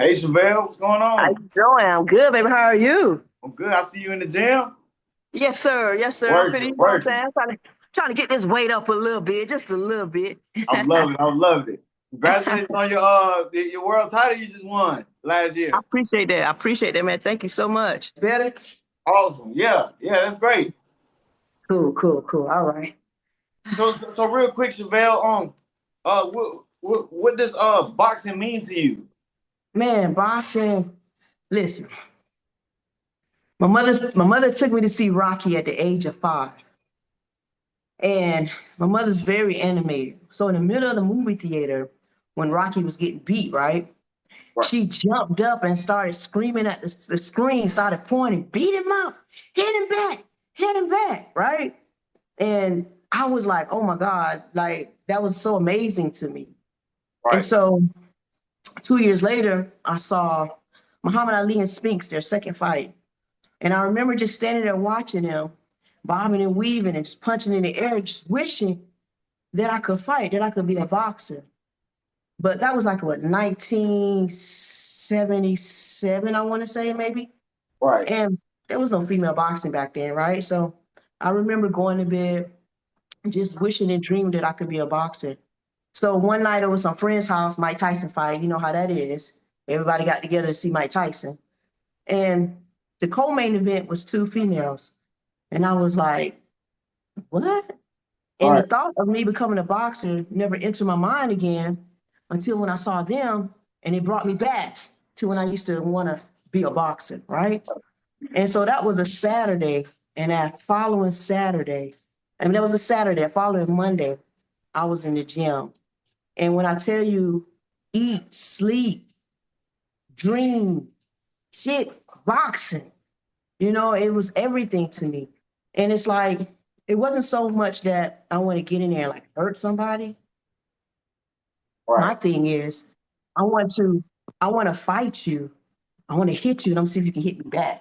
Hey Chevelle, what's going How on? you doing? I'm good, baby. How are you? I'm good. I see you in the gym. Yes, sir. Yes, sir. I'm Working, pretty, I'm working. saying? Trying to get this weight up a little bit, just a little bit. I'm loving it. I'm loving it. Congratulations on your world title you just won last I year. appreciate that. I appreciate that, man. Thank you so much. Better? Awesome. Yeah, yeah, that's great. Cool, cool, cool. All right. So real quick, Chevelle, what does boxing mean to you? Man, boxing, listen, my mother took me to see Rocky at the age of 5. And my mother's very animated. So in the middle of the movie theater, when Rocky was getting beat, right? Right, She jumped up and started screaming at the screen, started pointing, beat him up, hit him back, right? And I was like, oh my God, like that was so amazing to me. And right, so 2 years later, I saw Muhammad Ali and Spinks, their second fight. And I remember just standing there watching them, bobbing and weaving and just punching in the air, just wishing that I could fight, that I could be a boxer. But that was like what 1977, I want to say maybe. right. And there was no female boxing back then, right? So I remember going to bed just wishing and dreaming that I could be a boxer. So one night it was some friend's house, Mike Tyson fight. You know how that is. Everybody got together to see Mike Tyson. And the co-main event was two females. And I was like, what? And the Right. thought of me becoming a boxer never entered my mind again until when I saw them, and it brought me back to when I used to want to be a boxer, right? And so that was a Saturday, and that following Saturday, I mean, that was a Saturday, that following Monday, I was in the gym. And when I tell you, eat, sleep, dream, shit, boxing, it was everything to me. And it's like, it wasn't so much that I want to get in there and like hurt somebody. My Right. thing is, I want to, I want to fight you. I want to hit you and I'm see if you can hit me back.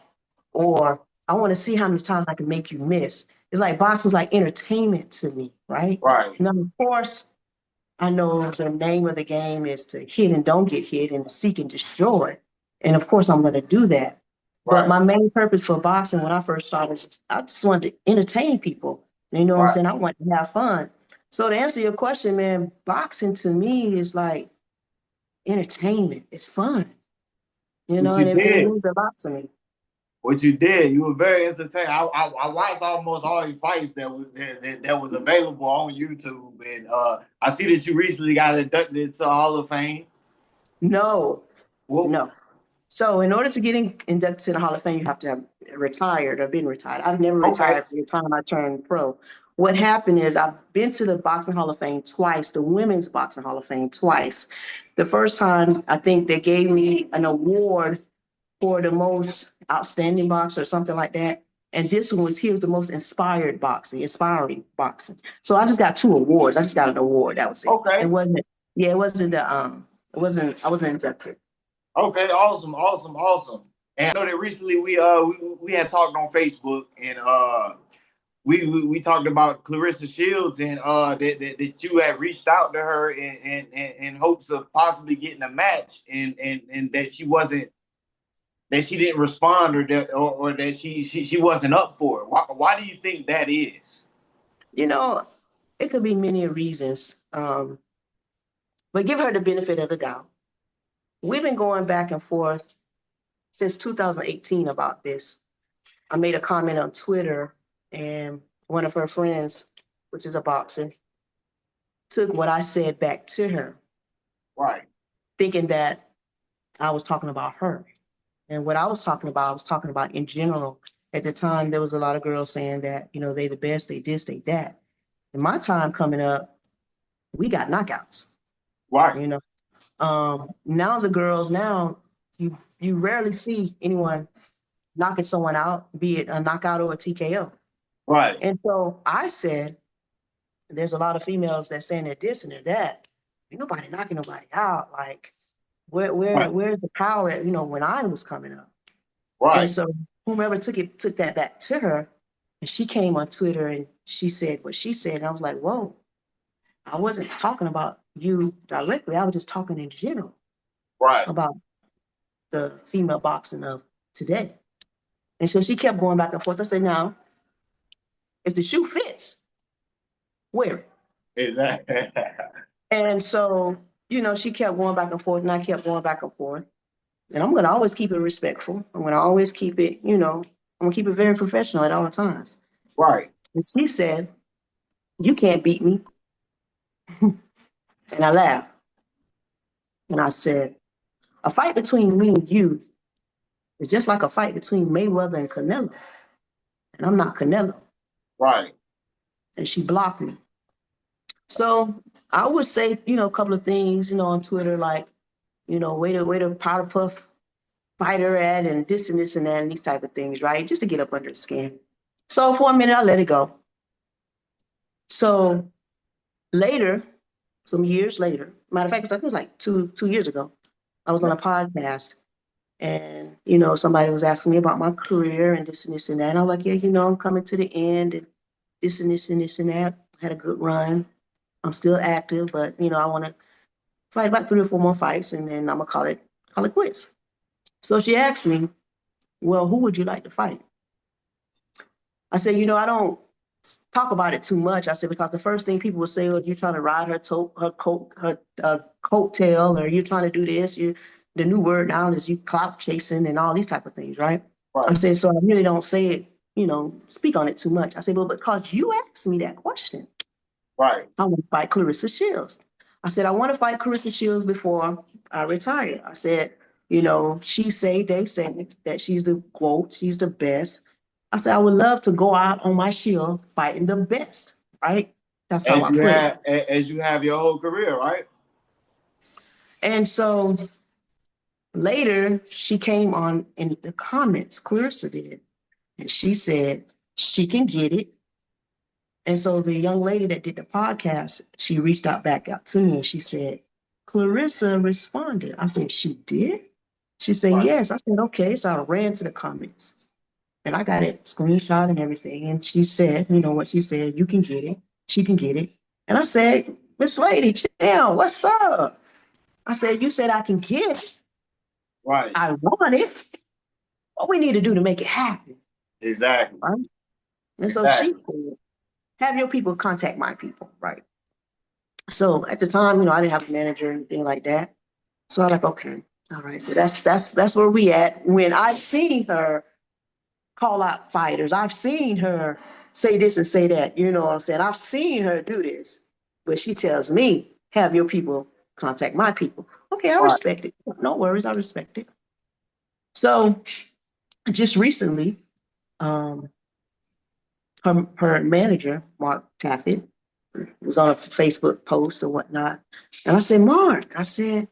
Or I want to see how many times I can make you miss. It's like boxing's like entertainment to me, right? Right. Now, of course, I know the name of the game is to hit and don't get hit and to seek and destroy. And of course, I'm going to do that. But Right. my main purpose for boxing when I first started was I just wanted to entertain people. You know what I'm Right. saying? I wanted to have fun. So to answer your question, man, boxing to me is like entertainment. It's fun, What you and it did. means a lot to me. What you did, you were very entertaining. I watched almost all your fights that was available on YouTube, and I see that you recently got inducted into the Hall of Fame. No, Well, no. So in order to get inducted to the Hall of Fame, you have to have retired or been retired. I've never okay, retired from the time I turned pro. What happened is I've been to the Boxing Hall of Fame twice, the Women's Boxing Hall of Fame twice. The first time, I think they gave me an award for the most outstanding boxer or something like that. And this one was here's the most inspiring boxing. So I just got two awards. I just got an award. That was it. It okay, wasn't, yeah, I wasn't inducted. okay, awesome, awesome, awesome. And I know that recently we had talked on Facebook, and we talked about Claressa Shields, and that you had reached out to her in hopes of possibly getting a match, and that she didn't respond, or that she wasn't up for it. Why do you think that is? You know, it could be many reasons, but give her the benefit of the doubt. We've been going back and forth since 2018 about this. I made a comment on Twitter, and one of her friends, which is a boxer, took what I said back to her, Right, thinking that I was talking about her. And what I was talking about in general. At the time, there was a lot of girls saying that, they the best, they this, they that. In my time coming up, we got knockouts, right, you know. Now the girls now you rarely see anyone knocking someone out, be it a knockout or a TKO. right, And so I said, there's a lot of females that saying that this and they're that. Ain't nobody knocking nobody out. Like right, where's the power at, when I was coming up? And right, so whomever took that back to her, and she came on Twitter and she said what she said. And I was like, whoa, I wasn't talking about you directly. I was just talking in general right, about the female boxing of today. And so she kept going back and forth. I said, now, if the shoe fits, wear it. Exactly. And so, she kept going back and forth, and I kept going back and forth. And I'm going to always keep it respectful. I'm going to always keep it, I'm going to keep it very professional at all times. Right. And she said, you can't beat me. And I laughed. And I said, a fight between me and you is just like a fight between Mayweather and Canelo. And I'm not Canelo. Right. And she blocked me. So I would say, a couple of things, on Twitter, like, way to powder puff fighter at and this and this and that and these type of things, right? Just to get up under the skin. So for a minute, I let it go. So later, some years later, matter of fact, I think it was like two years ago, I was on a podcast and, somebody was asking me about my career and this and this and that. And I'm like, yeah, I'm coming to the end and this and this and this and that. I had a good run. I'm still active, but, I want to fight about 3 or 4 more fights and then I'm going to call it quits. So she asked me, well, who would you like to fight? I said, I don't talk about it too much. I said, because the first thing people will say, oh, you're trying to ride her coattail, or you're trying to do this. The new word now is you clout chasing and all these type of things, right? I said, so I really don't say it, speak on it too much. I said, well, because you asked me that question, right, I want to fight Claressa Shields. I said, I want to fight Claressa Shields before I retire. I said, they say that she's the quote, she's the best. I said, I would love to go out on my shield fighting the best, right? That's how I put it. As you have your whole career, right? And so later, she came on in the comments, Claressa did, and she said she can get it. And so the young lady that did the podcast, she reached back out to me and she said, Claressa responded. I said, she did? She said, yes. I said, okay. So I ran to the comments and I got it screenshot and everything. And she said, what she said, you can get it. She can get it. And I said, Miss Lady, chill, what's up? I said, you said I can get it. Right. I want it. What we need to do to make it happen. Exactly. Right? And so she said, have your people contact my people, right? So at the time, I didn't have a manager or anything like that. So I'm like, okay, all right. So that's where we at. When I've seen her call out fighters, I've seen her say this and say that, what I'm saying? I've seen her do this, but she tells me, have your people contact my people. Okay, I respect it. No worries, I respect it. So just recently, her manager, Mark Taffet, was on a Facebook post or whatnot. And I said, Mark, I said,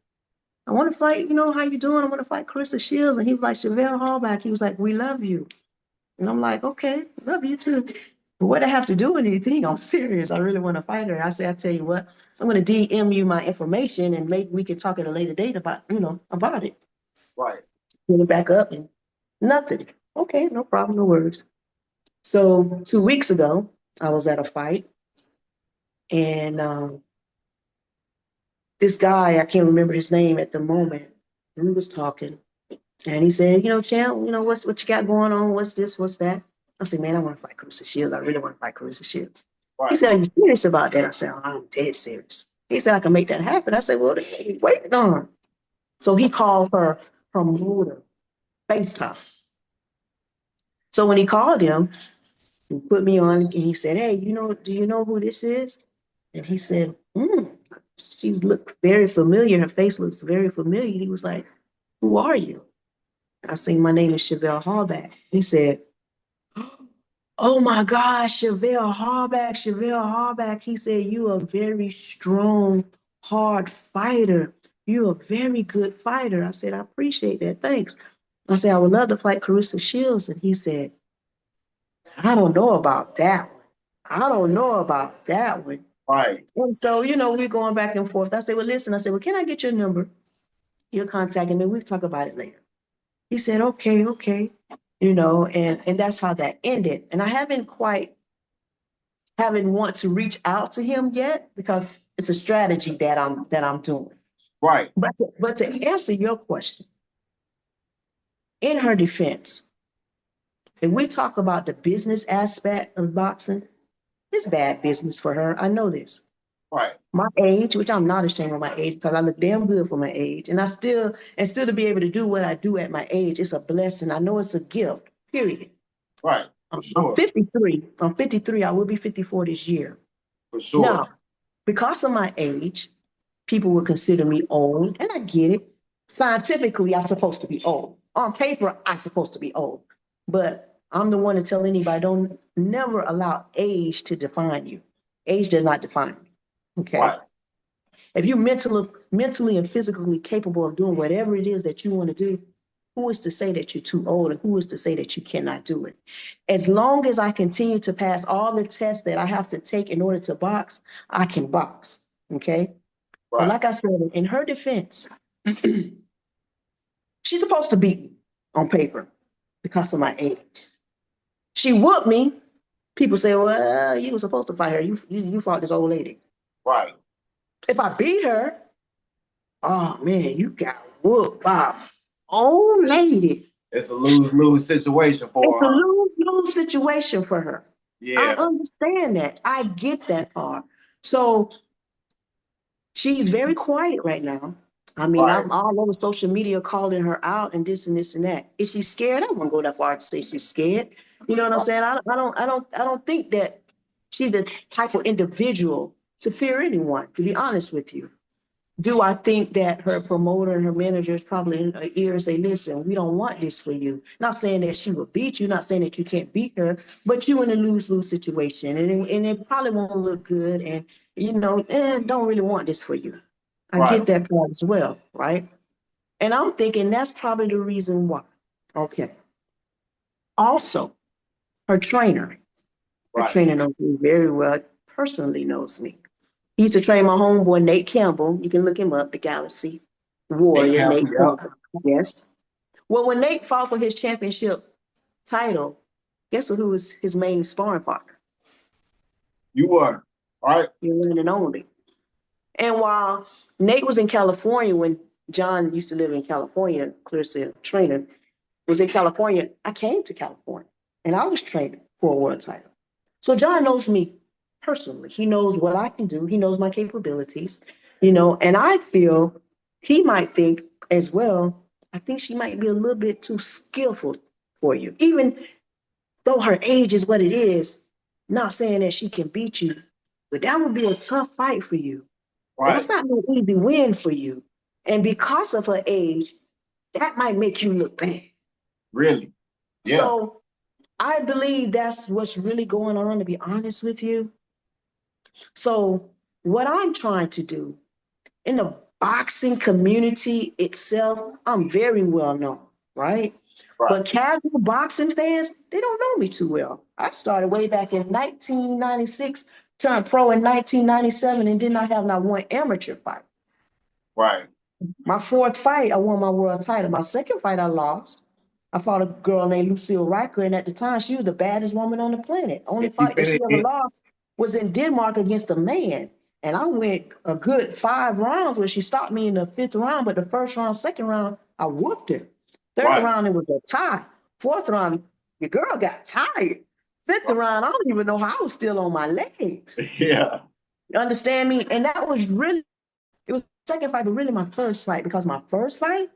I want to fight, how you doing? I want to fight Claressa Shields. And he was like, Chevelle HallBack. He was like, we love you. And I'm like, okay, love you too. But what I have to do with anything, I'm serious. I really want to fight her. I said, I tell you what, I'm going to DM you my information and maybe we can talk at a later date about, about it. Right. Get it back up and nothing. Okay, no problem, no worries. So 2 weeks ago, I was at a fight and this guy, I can't remember his name at the moment, we was talking and he said, champ, what you got going on? What's this? What's that? I said, man, I want to fight Claressa Shields. I really want to fight Claressa Shields. Right. He said, are you serious about that? I said, I'm dead serious. He said, I can make that happen. I said, well, wait on. So he called her from Motor, FaceTime. So when he called him, he put me on and he said, hey, do you know who this is? And he said, she's looked very familiar. Her face looks very familiar. He was like, who are you? I said, my name is Chevelle HallBack. He said, oh my gosh, Chevelle HallBack. He said, you are a very strong, hard fighter. You're a very good fighter. I said, I appreciate that. Thanks. I said, I would love to fight Claressa Shields. And he said, I don't know about that one. I don't know about that one. Right. And so, we're going back and forth. I said, well, listen, can I get your number? Your contact, and then we'll talk about it later. He said, okay. And that's how that ended. And I haven't want to reach out to him yet because it's a strategy that I'm doing. Right. But to answer your question, in her defense, if we talk about the business aspect of boxing, it's bad business for her. I know this. Right. My age, which I'm not ashamed of my age because I look damn good for my age. And still to be able to do what I do at my age, it's a blessing. I know it's a gift, period. Right. For I'm sure. 53. I'm 53. I will be 54 this year. For sure. Now, because of my age, people would consider me old, and I get it. Scientifically, I'm supposed to be old. On paper, I'm supposed to be old. But I'm the one to tell anybody, don't never allow age to define you. Age does not define you. Okay. Right. If you're mentally and physically capable of doing whatever it is that you want to do, who is to say that you're too old, and who is to say that you cannot do it? As long as I continue to pass all the tests that I have to take in order to box, I can box. Okay. But Right. like I said, in her defense, she's supposed to beat me on paper because of my age. She whooped me. People say, well, you were supposed to fight her. You fought this old lady. Right. If I beat her, oh man, you got whooped by old lady. It's a lose-lose situation for It's a her. lose-lose situation for her. I Yeah. understand that. I get that part. So she's very quiet right now. I mean, Right. I'm all over social media calling her out and this and this and that. If she's scared, I won't go that far to say she's scared. You know what I'm saying? I don't think that she's the type of individual to fear anyone, to be honest with you. Do I think that her promoter and her manager is probably in her ear and say, listen, we don't want this for you. Not saying that she will beat you, not saying that you can't beat her, but you in a lose-lose situation. And it probably won't look good. And, don't really want this for you. I Right. get that part as well, right? And I'm thinking that's probably the reason why. Okay. Also, her trainer, her Right. trainer knows me very well, personally knows me. He used to train my homeboy, Nate Campbell. You can look him up, the Galaxy Nick Warrior, Nate Campbell. Yep. Campbell. Yes. Well, when Nate fought for his championship title, guess who was his main sparring partner? You were. Right. Your one and only. And while Nate was in California, when John used to live in California, Claressa trainer was in California, I came to California and I was training for a world title. So John knows me personally. He knows what I can do. He knows my capabilities, and I feel he might think as well, I think she might be a little bit too skillful for you. Even though her age is what it is, not saying that she can beat you, but that would be a tough fight for you. Right. That's not an easy win for you. And because of her age, that might make you look bad. Really? Yeah. So I believe that's what's really going on, to be honest with you. So what I'm trying to do in the boxing community itself, I'm very well known, right? Right. But casual boxing fans, they don't know me too well. I started way back in 1996, turned pro in 1997, and did not have not one amateur fight. Right. My fourth fight, I won my world title. My second fight, I lost. I fought a girl named Lucille Riker, and at the time, she was the baddest woman on the planet. Only And she fight that she finished ever it. lost was in Denmark against a man. And I went a good 5 rounds where she stopped me in the 5th round, but the first round, second round, I whooped her. Third Right. round, it was a tie. Fourth round, the girl got tired. Fifth round, I don't even know how I was still on my legs. Yeah. You understand me? And that was really, it was the second fight, but really my first fight, because my first fight,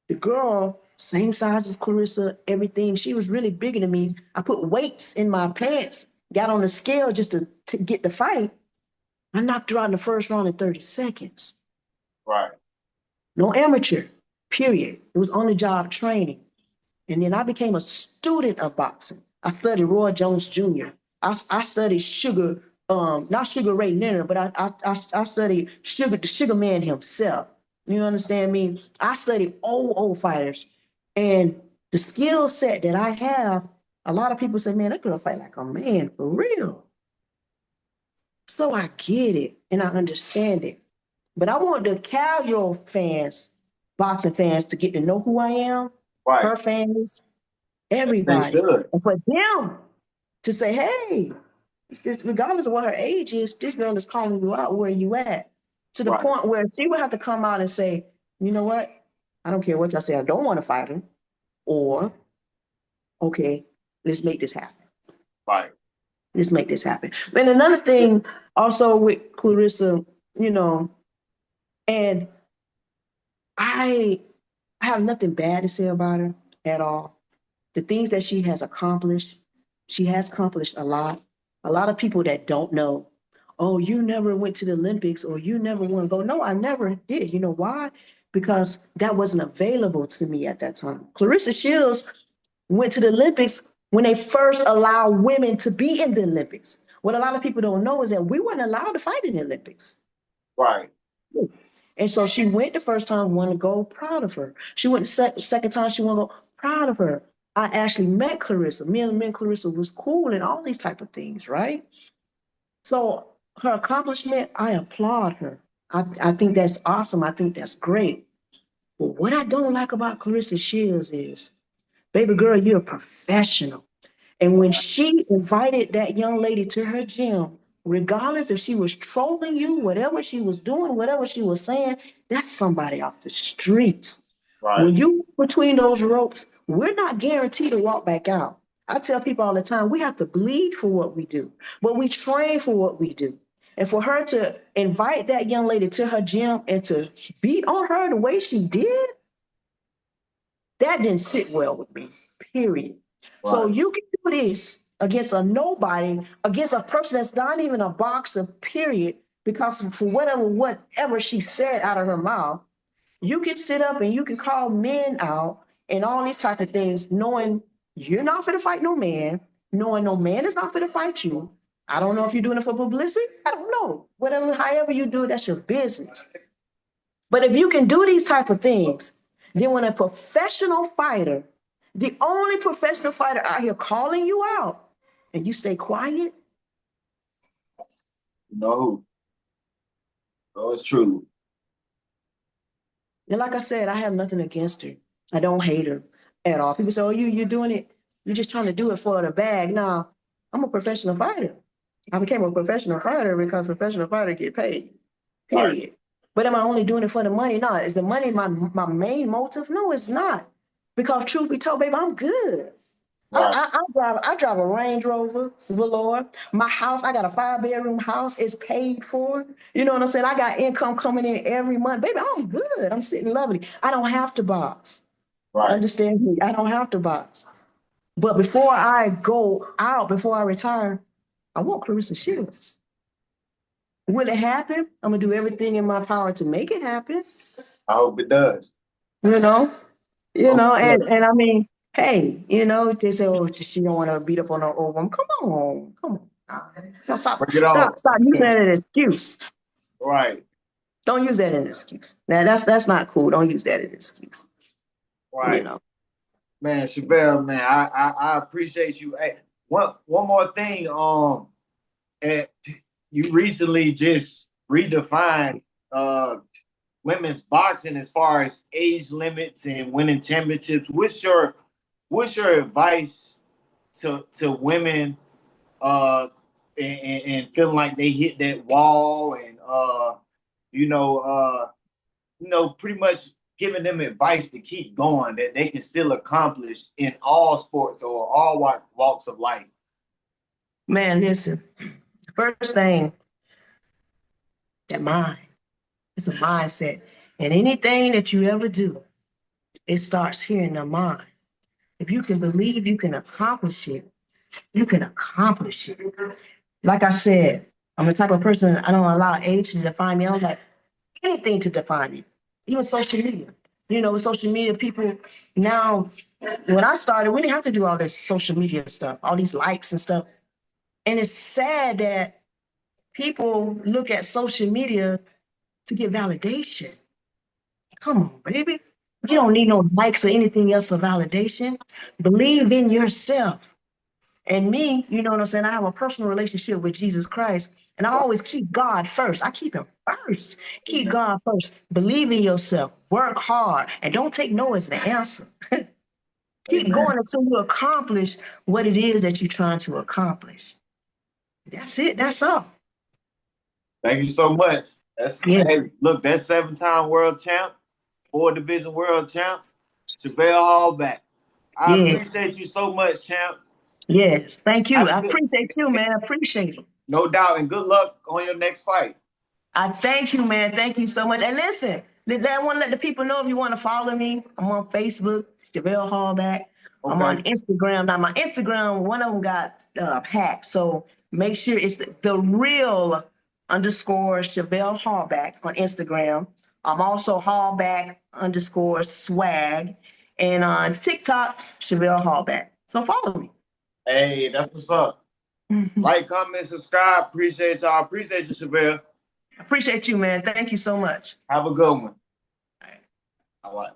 the girl, same size as Claressa, everything, she was really bigger than me. I put weights in my pants, got on the scale just to get the fight. I knocked her out in the first round in 30 seconds. Right. No amateur, period. It was on the job training. And then I became a student of boxing. I studied Roy Jones Jr. I studied not Sugar Ray Leonard, but I studied the Sugar Man himself. You understand me? I studied old fighters. And the skill set that I have, a lot of people say, man, that girl fight like a man, for real. So I get it and I understand it. But I want the casual fans, boxing fans, to get to know who I am, her Right. fans, They everybody. should. And for them to say, hey, regardless of what her age is, this girl is calling you out, where you at? To the Right. point where she would have to come out and say, you know what? I don't care what y'all say, I don't want to fight her. or, okay, let's make this happen. Right. Let's make this happen. And another thing also with Claressa, and I have nothing bad to say about her at all. The things that she has accomplished a lot. A lot of people that don't know, oh, you never went to the Olympics or you never want to go. No, I never did. You know why? Because that wasn't available to me at that time. Claressa Shields went to the Olympics when they first allowed women to be in the Olympics. What a lot of people don't know is that we weren't allowed to fight in the Olympics. Right. And so she went the first time, want to go, proud of her. She went the second time, she want to go, proud of her. I actually met Claressa. Me and Claressa was cool and all these type of things, right? So her accomplishment, I applaud her. I think that's awesome. I think that's great. But what I don't like about Claressa Shields is, baby girl, you're a professional. And when she invited that young lady to her gym, regardless if she was trolling you, whatever she was doing, whatever she was saying, that's somebody off the streets. Right. When you between those ropes, we're not guaranteed to walk back out. I tell people all the time, we have to bleed for what we do, but we train for what we do. And for her to invite that young lady to her gym and to beat on her the way she did, that didn't sit well with me, period. Right. So you can do this against a nobody, against a person that's not even a boxer, period, because for whatever she said out of her mouth, you can sit up and you can call men out and all these type of things, knowing you're not going to fight no man, knowing no man is not going to fight you. I don't know if you're doing it for publicity. I don't know. Whatever, however you do it, that's your business. But if you can do these type of things, then when a professional fighter, the only professional fighter out here calling you out, and you stay quiet. No. No, it's true. And like I said, I have nothing against her. I don't hate her at all. People say, oh, you're doing it. You're just trying to do it for the bag. No, I'm a professional fighter. I became a professional fighter because professional fighters get paid, period. Right. But am I only doing it for the money? No. Is the money my main motive? No, it's not. Because truth be told, baby, I'm good. Right. I drive a Range Rover Velour. My house, I got a 5-bedroom house. It's paid for. You know what I'm saying? I got income coming in every month. Baby, I'm good. I'm sitting lovely. I don't have to box. Right. Understand me? I don't have to box. But before I go out, before I retire, I want Claressa Shields. Will it happen? I'm going to do everything in my power to make it happen. I hope it does. You know, and I mean, hey, they say, oh, she don't want to beat up on her old woman. Come on. Stop using that as an excuse. Right. Don't use that as an excuse. Now that's not cool. Don't use that as an excuse. Right. Man, Chevelle, man, I appreciate you. Hey, one more thing. You recently just redefined women's boxing as far as age limits and winning championships. What's your advice to women and feeling like they hit that wall and pretty much giving them advice to keep going that they can still accomplish in all sports or all walks of life? Man, listen. First thing, that mind. It's a mindset. And anything that you ever do, it starts here in the mind. If you can believe you can accomplish it, you can accomplish it. Like I said, I'm the type of person, I don't allow age to define me. I don't like anything to define me, even social media. With social media, people now, when I started, we didn't have to do all this social media stuff, all these likes and stuff. And it's sad that people look at social media to get validation. Come on, baby. You don't need no likes or anything else for validation. Believe in yourself. And me, you know what I'm saying? I have a personal relationship with Jesus Christ, and I always keep God first. I keep him first. Keep God first. Believe in yourself. Work hard. And don't take no as the answer. Keep going until you accomplish what it is that you're trying to accomplish. That's it. That's all. Thank you so much. Hey, look, that's 7-time world champ, 4-division world champ, Chevelle HallBack. I Yeah. appreciate you so much, champ. Yes. Thank you. Have I a good, appreciate you, man. I appreciate it. no doubt, and good luck on your next fight. I thank you, man. Thank you so much. And listen, I want to let the people know if you want to follow me. I'm on Facebook, Chevelle HallBack. I'm Okay. on Instagram. Now, my Instagram, one of them got hacked. So make sure it's the real underscore Chevelle HallBack on Instagram. I'm also HallBack underscore swag. And on TikTok, Chevelle HallBack. So follow me. Hey, that's what's up. Like, comment, subscribe. Appreciate y'all. Appreciate you, Chevelle. Appreciate you, man. Thank you so much. Have a good one. All right. All right.